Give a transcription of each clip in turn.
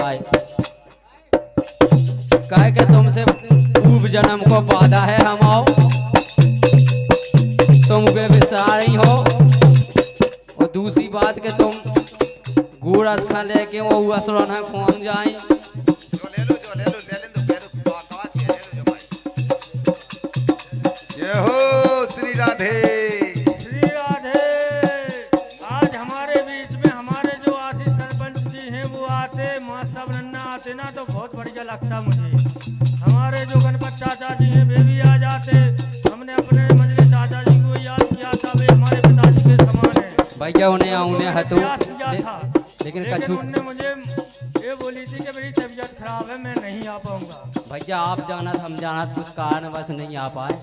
भाई। कह के तुमसे पूर्व जन्म को वादा है हम आओ, तुम वे विसारी हो। और दूसरी बात के तुम गुड़ खा लेके वो असुरना खोम जाए। ये हो श्री राधे। श्री राधे। आज हमारे बीच में हमारे जो आशीष सरपंच जी हैं वो आते, माँ सब नन्ना आते ना तो बहुत बढ़िया लगता मुझे। हमारे जो गणपत चाचा जी हैं वे भी आ जाते। हमने अपने मंझले चाचा जी को याद किया था, वे हमारे पिताजी के समान है। भैया उन्हें आउने हतु किया था लेकिन लेकिन कछु उनने मुझे ये बोली थी कि मेरी तबीयत खराब है, मैं नहीं आ पाऊंगा। भैया आप जाना हम जाना कुछ कारण बस नहीं आ पाए।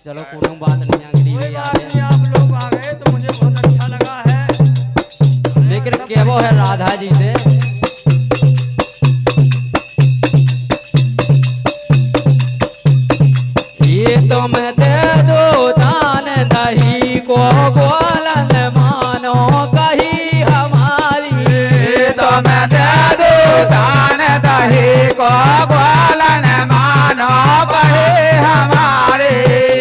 चलो कोई बात नहीं, अगली कोई भी आ बात गए। नहीं, आप लोग आ गए तो मुझे बहुत अच्छा लगा है। लेकिन केवो है राधा जी से ये तो मैं दे दो दान दही को गोलन मानो कही हमारी। ये तो मैं दे दो दान दही को गोलन मानो कहे हमारे।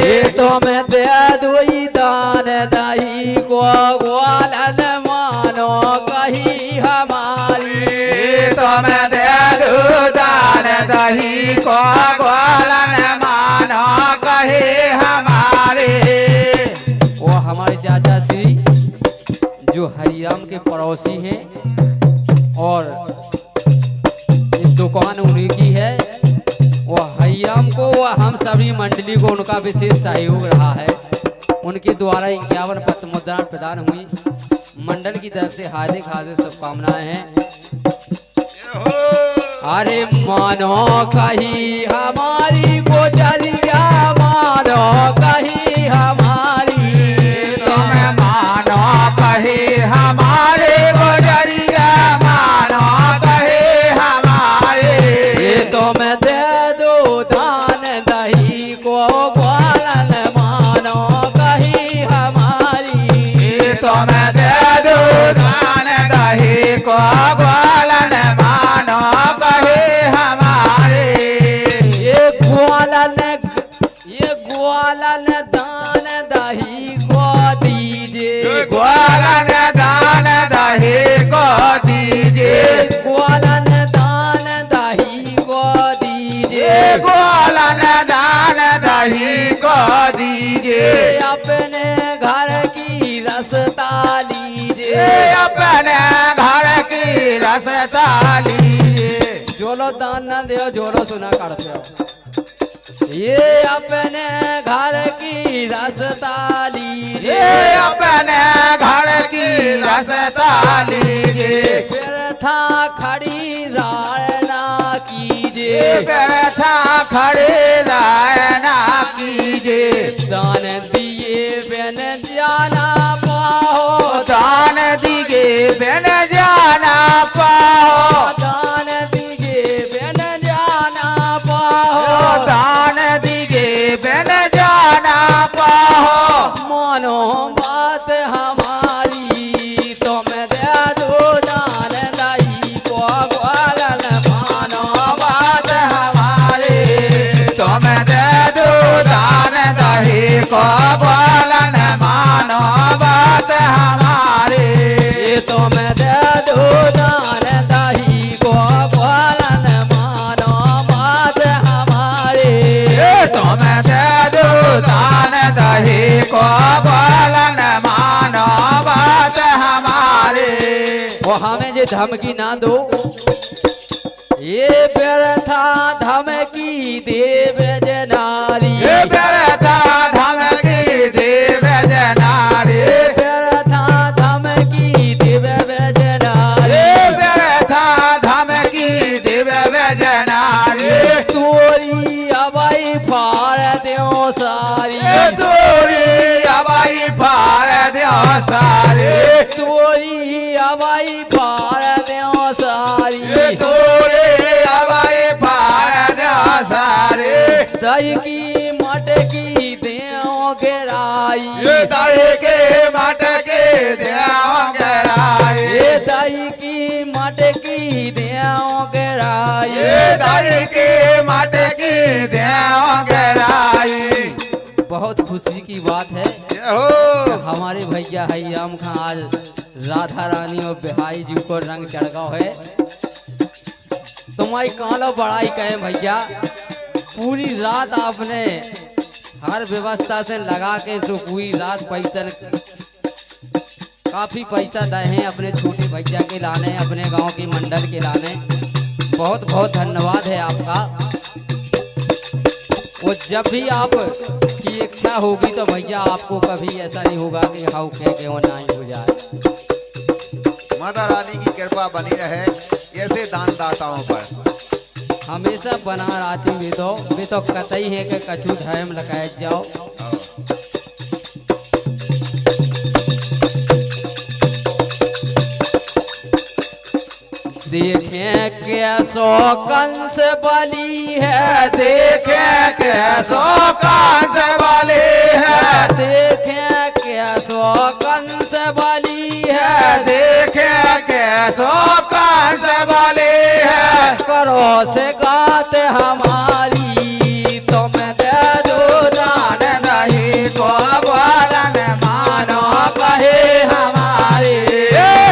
ये तो मैं दे दो दान दही को गोलन मानो कही हमारी। ये तो मैं दे दो दान दही को गोलन मानो कहे हमारे। वो हमारे चाचा श्री जो हरिराम के पड़ोसी हैं और ये दुकान उन्हीं की है। वो हरिराम को व हम सभी मंडली को उनका विशेष सहयोग रहा है। उनके द्वारा 51 पत्र मुद्रा प्रदान हुई। मंडल की तरफ से हार्दिक हार्दिक शुभकामनाएं हैं। अरे मानो कही हमारी गोचरिया मानो कही हमारी। तुम्हें मानो कहे हमारे गोजरिया मानो कहे हमारे। ये तो मैं दे दो दान दही को गोलन मानो कही हमारी। ये तो मैं दे दो दान दही को गोलन मानो कहे हमारे। ये ग्वालन दान दही को दीजिए। गोलन दान दही को दीजिए। ग्वालन दान दही को दीजिए। गोलन दान दही को दीजिए। अपने घर की रसता लीजिए। ये अपने घर की रसता लीजिए। जोलो दान न दो जोलो सुना करते हो। ये अपने घर की रसता लीजिए। ये अपने घर की रसता लीजिए। फिर था खड़ी रायना कीजिए। व्यर्था खड़े रायना कीजिए। दान दिए बिन जाना पाओ। दान दिए बिन जाना पाओ। दान दिए बिन जाना पाओ। दान दिए बिन जाना पाओ। मानो बात हमारी तुम दे दो दान दही को गोलन मानो बात हमारी। तुम दे दो दान दही को गोलन मानो बात हमारे। ये तुम दे दो दान दही को गोलन मानो बात हमारी। तुम दे दो दान दही को गोलन मानो बात हमारे। वो हमें जे धमकी ना दो। ये व्यर्था धमकी देव जनारी। ये व्यर्था धमकी देव जनारी। व्यर्था धमकी देव जनारी। ये व्यर्था धमकी देव जनारी। तोरी अबाई फाड़ दो सारी। तोरी हवाई फाड़ दो सारे। तोरी अबाई फाड़ दो सारी। तोरे हवाई फाड़ दो सारे। दही की मटकी देव गिराई ये दही के मटकी देव गिराई ये दही की मटकी देव गिराई ये दही के मटकी देव गिराई बहुत खुशी की बात है हो हमारे भैया हरिराम खां आज राधा रानी और बिहारी जी को रंग चढ़ाओ है। तुम्हारी कालो बड़ाई कहें भैया, पूरी रात आपने हर व्यवस्था से लगा के जो पूरी रात पैसा काफी पैसा दे हैं अपने छोटे भैया के लाने, अपने गांव के मंडल के लाने। बहुत बहुत धन्यवाद है आपका। वो जब भी आप की इच्छा होगी तो भैया आपको कभी ऐसा नहीं होगा कि हाउ कह के वो नहीं हो जाए। माता रानी की कृपा बनी रहे ऐसे दान दाताओं पर। हमेशा बना रहती वे तो कतई है कि कछु धर्म लगाए जाओ। देखें कैसो कंस बली है, देखें कैसो कंस बली है, देखें कैसो कंस बली है, देखें कैसो कंस बली है। करो से गात हमारी तुम दे दो दान नहीं को ग्वालन मानो कहे हमारी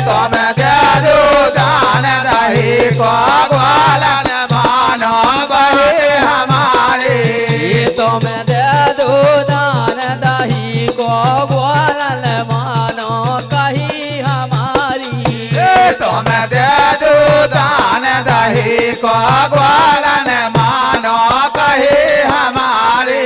तुम दे दो दान नहीं को ग्वालन मानो बहे हमारे तुम दे दो दान दही को ग्वालन मानो कही हमारी तुम दे दो दान दही को ग्वालन मानो कहे हमारे।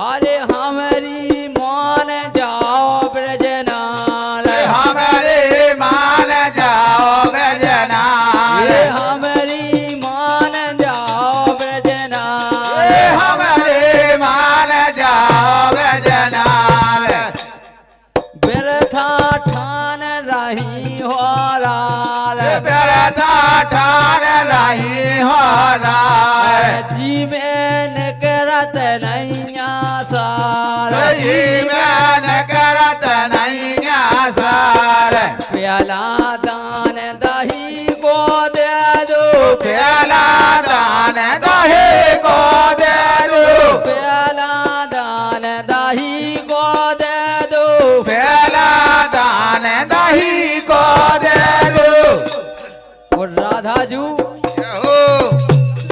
अरे हमारी मान जाओ ब्रजनार, हमारे मान जाओ बजनार, हमारी मान जाओ ब्रजनार, हमारे मान जाओ बजनार। बिरथा ठान रही हो रार, बिरथा ठान रही हो रार, जीवन करत नैया सार, जीवन करत नहीं आसार। प्याला दान दही को दे दो, प्याला दान दही को दे दो, प्याला दान दही को दे दो, प्याला दान दही को दे दो। और राधा जू हो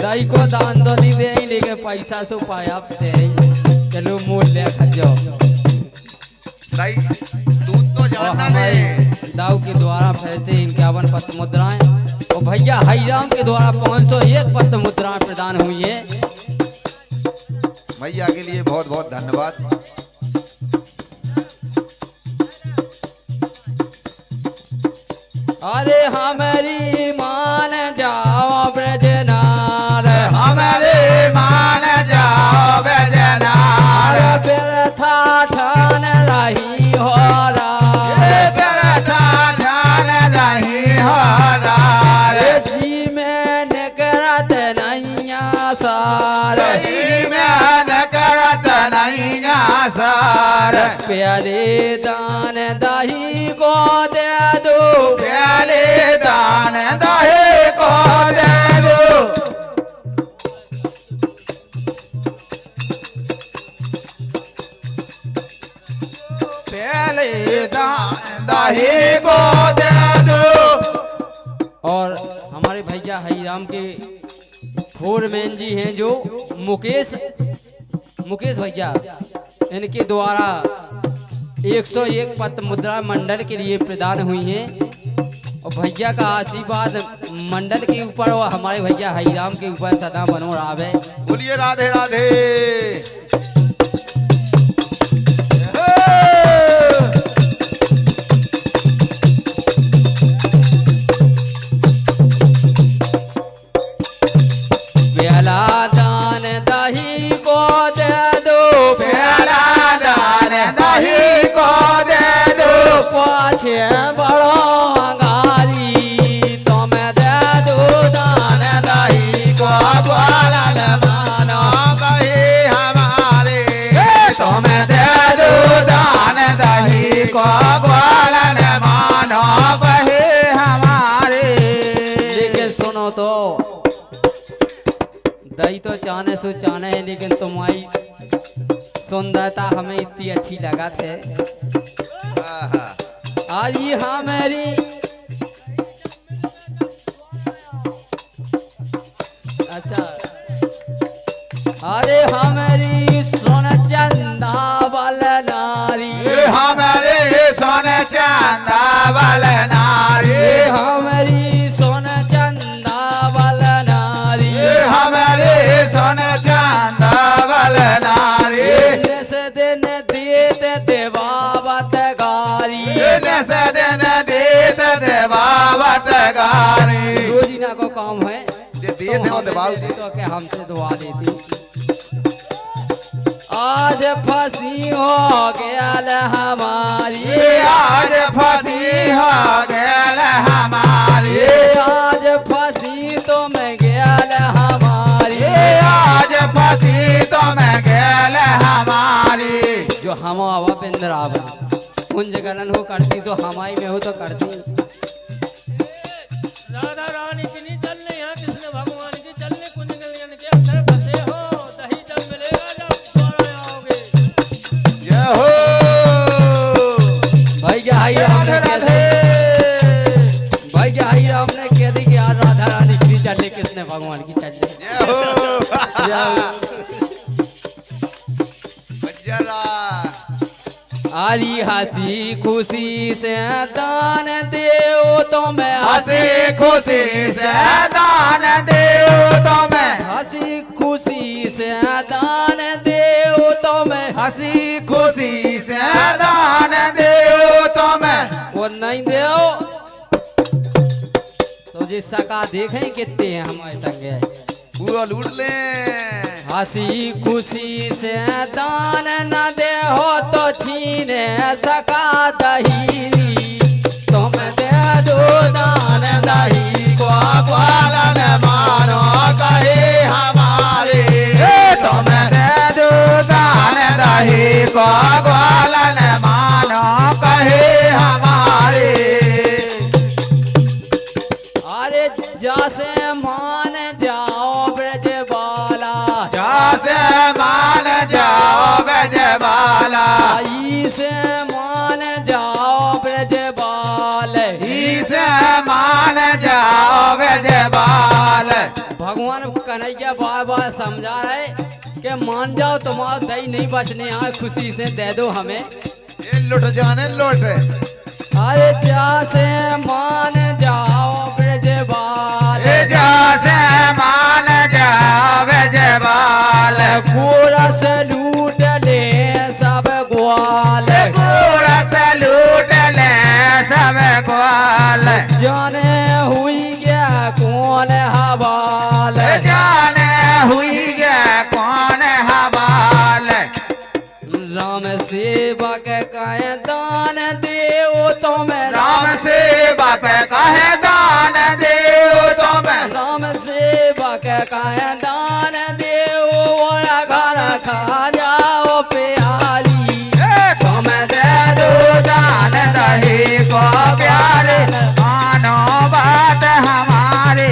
दही को दान तो नहीं दे लेकिन पैसा सो पाया दे। चलो मूल्य खजो दही दूध तो और जानना हमारे नहीं। दाऊ के द्वारा पैसे 51 पत्र मुद्राएं और भैया हरिराम के द्वारा 501 पत्र मुद्राएं प्रदान हुई है। भैया के लिए बहुत बहुत धन्यवाद। अरे हमारी मान जाओ ब्रजनार, हमारे मान जाओ बजनार, बिरथा ठान रही हो रार, बिरथा ठान रही हो रार, जी में करत नैया सार, में करत नहीं आसार। प्यारे दान दही को दे दो, प्याले दान दही को दे दो, प्याले दान दही को दे दो। और हमारे भैया हरिराम के फोरमैन जी हैं जो मुकेश भैया, इनके द्वारा 101 पत्र मुद्रा मंडल के लिए प्रदान हुई है। और भैया का आशीर्वाद मंडल के ऊपर और हमारे भैया हरिराम के ऊपर सदा बनो रहे। बोलिए राधे राधे। प्याला दान दही को दे दो, प्याला दान दही को दे दो, पाछे बड़ो अंगारी तुम दे दो दान दही को ग्वालन मानो कहे हमारे तो दही तो चाहने सो चाहने है, लेकिन तुम्हारी सुंदरता हमें इतनी अच्छी लगा थे। आज यहाँ मेरी अच्छा, अरे हमारी सोन चंदा वाल नारी, हमारे सोने चांदा वाले नारी, हमारी सोन चंदा वाल नारी, हमारे सोने चांदा वाले नारी, से दिन देते देवावत गारी, से दिन देत देवावत गारी। रोजीना को काम है दिए थे वो दबाव तो के हमसे दुआ देती। आज फंसी हो गया हमारी, आज फंसी हो गया हमारी, आज फंसी तो मैं गया हमारी, आज फंसी तो मैं गैल हमारी। जो हम हवा बिंद्रावन कुंज गलन हो करती तो हमारी में हो तो करती। राधा रानी की नहीं चलने, यहाँ कृष्ण भगवान की चलने, कुंज गलियन के अंदर फंसे हो। दही जब मिलेगा जब द्वारा आओगे। जय हो भाई क्या हाई राम ने कह दी, भाई क्या हाई राम ने कह दी कि आज राधा रानी की चलने, कृष्ण भगवान की चलने। जय हो जय बजरा आरी हंसी खुशी से दान देओ तो मैं हंसी खुशी से दान देओ तो मैं, हंसी खुशी से दान देओ तो मैं, हंसी खुशी से दान देओ तो मैं, वो नहीं देओ तो जिस सका देखें कितने हैं हमारे संगे। पूरा लूट ले। हंसी खुशी से दान न दे हो तो छीने सका दही, तुम दे दो दान दही को ग्वालन मानो कहे हमारे, तुम दे दो दान दही को ग्वालन मानो कहे हमारे। अरे जैसे मान जाओ ब्रज बाला, जैसे मान जाओ ब्रजबाला, से मान जाओ ब्रज बाल, इसे मान जाओ ब्रजबाल। भगवान कन्हैया बार बार समझा रहे कि मान जाओ, तुम्हारा दही नहीं बचने आए, खुशी से दे दो हमें। ये लुट जाने लुट। अरे जैसे मान जाओ ब्रज बाल, जैसे मान जाओ ब्रजबाल, पूरा से लूट ले सब ग्वाल, पूरा से लूट ले सब ग्वाल। जाने हुई गया कौन हवाल, जाने हुई गया कौन हवाल। राम सेवक कहे दान देओ तो मैं, राम सेवक कहे दान देओ तो मैं, राम सेवक कहे दान देओ और घर खा जाओ प्यारी, तुम दे दो दान दही को प्यारे, मानो बात हमारी।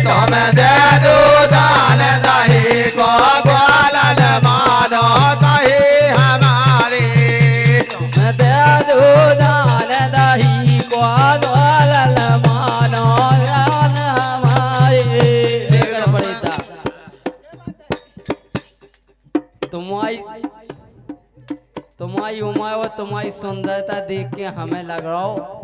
तुम दे दो दान दही को ग्वालन मानो कहे हमारी। मैं दे दो दान दही को द्वाल मानो जान हमारे। देखकर बड़ी दा तुम्हारी उम्र और तुम्हारी सुंदरता देख के हमें लग रहा हो